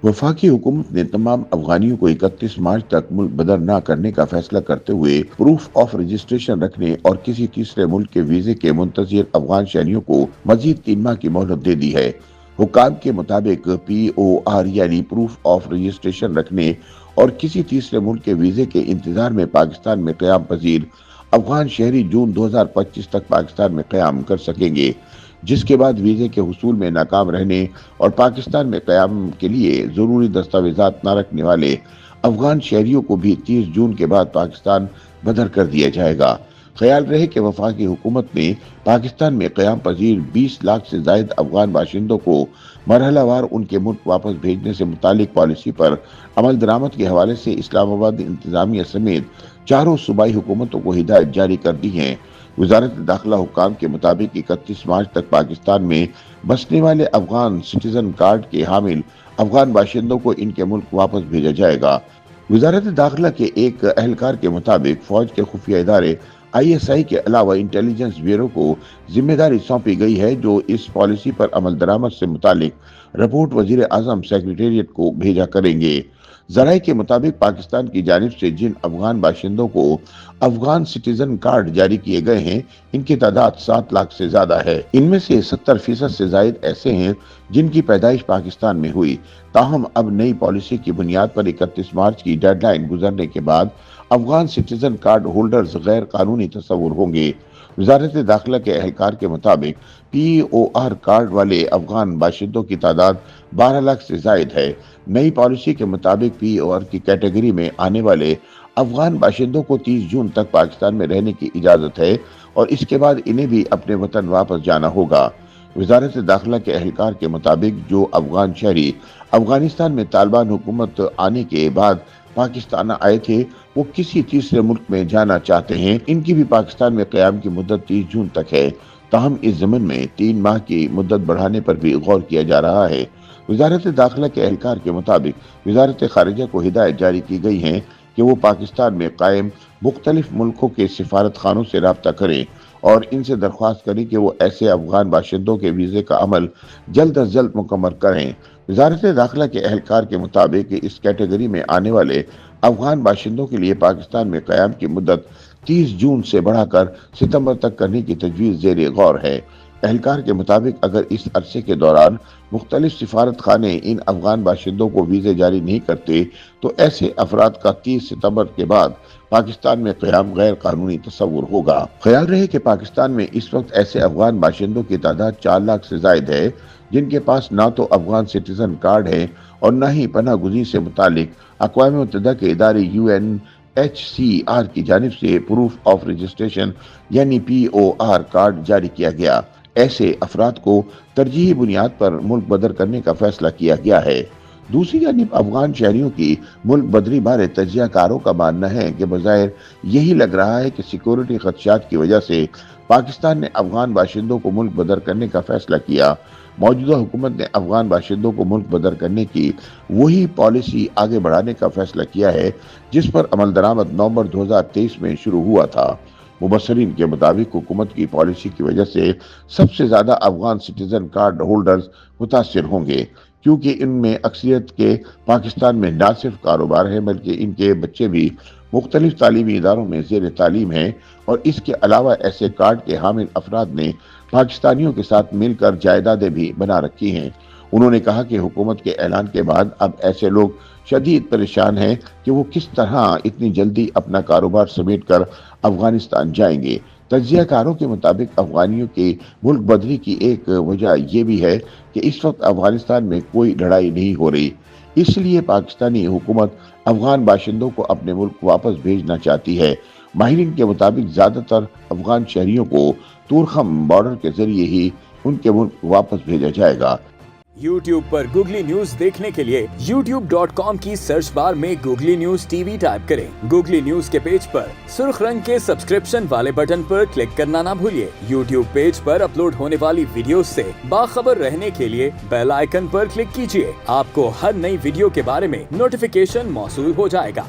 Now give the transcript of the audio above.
वफाकी हुकूमत ने तमाम अफगानियों को 31 मार्च तक मुल्क बदर न करने का फैसला करते हुए प्रूफ ऑफ रजिस्ट्रेशन रखने और किसी तीसरे मुल्क के वीजे के मुंतजिर अफगान शहरियों को मजीद 3 माह की मोहलत दे दी है। हुक्काम के मुताबिक POR यानी प्रूफ ऑफ रजिस्ट्रेशन रखने और किसी तीसरे मुल्क के वीजे के इंतजार में पाकिस्तान में क़याम पजीर अफगान शहरी जून 2025 तक पाकिस्तान में क़याम कर सकेंगे, जिसके बाद वीजे के हुसूल में नाकाम रहने और पाकिस्तान में क़याम के लिए ज़रूरी दस्तावेज़ात न रखने वाले अफगान शहरियों को भी 30 जून के बाद पाकिस्तान बदर कर दिया जाएगा। ख्याल रहे कि वफाकी हुकूमत ने पाकिस्तान में क़याम पजीर 20 लाख से ज़ायद अफगान बाशिंदों को मरहलावार उनके मुल्क वापस भेजने से मुतालिक पॉलिसी पर अमल दरामद के हवाले से इस्लामाबाद इंतज़ामिया समेत चारों सूबाई हुकूमतों को हिदायत जारी कर दी हैं। वजारत दाखिला हुक्काम के मुताबिक 31 मार्च तक पाकिस्तान में बसने वाले अफगान सिटीजन कार्ड के हामिल अफगान बाशिंदों को इनके मुल्क वापस भेजा जाएगा। वजारत दाखिला के एक अहलकार के मुताबिक फौज के खुफिया इदारे ISI के अलावा इंटेलिजेंस ब्यूरो को जिम्मेदारी सौंपी गई है, जो इस पॉलिसी पर अमल दरामद से मुतालिक रिपोर्ट वजीर आजम सेक्रेटेरिएट को भेजा करेंगे। जराये के मुताबिक पाकिस्तान की जानिब से जिन अफगान बाशिंदों को अफगान सिटीजन कार्ड जारी किए गए हैं, इनकी तादाद 7 लाख से ज्यादा है। इनमें से 70% से जायद ऐसे हैं जिनकी पैदाइश पाकिस्तान में हुई। ताहम अब नई पॉलिसी की बुनियाद पर 31 मार्च की डेडलाइन गुजरने के बाद अफगान सिटीजन कार्ड होल्डर्स गैर कानूनी तस्वुर होंगे। वजारत दाखिला के अहलकार के मुताबिक POR कार्ड वाले अफगान बाशिंदों की तादाद 12 लाख से जायद है। नई पॉलिसी के मुताबिक POR की कैटेगरी में आने वाले अफगान बाशिंदों को 30 जून तक पाकिस्तान में रहने की इजाजत है और इसके बाद इन्हें भी अपने वतन वापस जाना होगा। वजारत दाखिला के अहलकार के मुताबिक जो अफगान शहरी अफगानिस्तान में तालिबान हुकूमत आने के बाद पाकिस्तान आए थे, वो किसी तीसरे मुल्क में जाना चाहते हैं, इनकी भी पाकिस्तान में क़याम की मुद्दत 30 जून तक है। ताहम इस ज़मन में 3 माह की मुद्दत बढ़ाने पर भी गौर किया जा रहा है। वजारत दाखिला के अहलकार के मुताबिक वजारत खारिजा को हिदायत जारी की गई है कि वो पाकिस्तान में कायम मुख्तलिफ मुल्कों के सिफारत खानों से रब्ता करें और इनसे दरख्वास्त करें कि वो ऐसे अफगान बाशिंदों के वीज़े का अमल जल्द अज जल्द मुकम्मल करें। वजारत दाखिला के अहलकार के मुताबिक इस कैटेगरी में आने वाले अफगान बाशिंदों के लिए पाकिस्तान में क़याम की मुद्दत 30 जून से बढ़ाकर सितंबर तक करने की तजवीज़ ज़ेर गौर है। अहलकार के मुताबिक अगर इस अरसे के दौरान मुख्तलिफ सिफारत खाने इन अफगान बाशिंदों को वीज़े जारी नहीं करते, तो ऐसे अफराद का 30 सितंबर के बाद पाकिस्तान में क़याम गैर कानूनी तस्वुर होगा। ख्याल रहे कि पाकिस्तान में इस वक्त ऐसे अफगान बाशिंदों की तादाद 4 लाख से जायद है जिनके पास ना तो अफगान सिटीजन कार्ड है और न ही पनाह गुज़ी से मुतालिक अक़वाम मुत्तहिदा के इदारे UNHCR की जानिब से प्रूफ ऑफ रजिस्ट्रेशन यानी POR कार्ड जारी किया गया। ऐसे अफराद को तरजीही बुनियाद पर मुल्क बदर करने का फैसला किया गया है। दूसरी जानिब अफगान शहरियों की मुल्क बदरी बारे तजियाकारों का मानना है कि बज़ाहिर यही लग रहा है कि सिक्योरिटी खदशात की वजह से पाकिस्तान ने अफगान बाशिंदों को मुल्क बदर करने का फैसला किया। मौजूदा हुकूमत ने अफगान बाशिंदों को मुल्क बदर करने की वही पॉलिसी आगे बढ़ाने का फैसला किया है जिस पर अमल दरामद नवंबर 2023 में शुरू हुआ था। मुबस्सरीन के मुताबिक हुकूमत की पॉलिसी की वजह से सबसे ज्यादा अफगान सिटीजन कार्ड होल्डर्स मुतासिर होंगे, क्योंकि इनमें अक्सरियत के पाकिस्तान में न सिर्फ कारोबार है बल्कि इनके बच्चे भी मुख्तलिफ तालीमी इदारों में ज़ेर तालीम हैं और इसके अलावा ऐसे कार्ड के हामिल अफराद ने पाकिस्तानियों के साथ मिलकर जायदादें भी बना रखी हैं। उन्होंने कहा कि हुकूमत के ऐलान के बाद अब ऐसे लोग शदीद परेशान हैं कि वो किस तरह इतनी जल्दी अपना कारोबार समेट कर अफगानिस्तान जाएंगे। तजियाकारों के मुताबिक अफगानियों के मुल्क बदरी की एक वजह यह भी है कि इस वक्त अफगानिस्तान में कोई लड़ाई नहीं हो रही, इसलिए पाकिस्तानी हुकूमत अफगान बाशिंदों को अपने मुल्क वापस भेजना चाहती है। माहिरीन के मुताबिक ज्यादातर अफगान शहरियों को तुरखम बॉर्डर के जरिए ही उनके मुल्क वापस भेजा जाएगा। YouTube पर गूगली न्यूज देखने के लिए youtube.com की सर्च बार में गूगली न्यूज TV टाइप करें। गूगली न्यूज के पेज पर सुर्ख रंग के सब्सक्रिप्शन वाले बटन पर क्लिक करना ना भूलिए। YouTube पेज पर अपलोड होने वाली वीडियोस से बाखबर रहने के लिए बेल आइकन पर क्लिक कीजिए। आपको हर नई वीडियो के बारे में नोटिफिकेशन मौसूल हो जाएगा।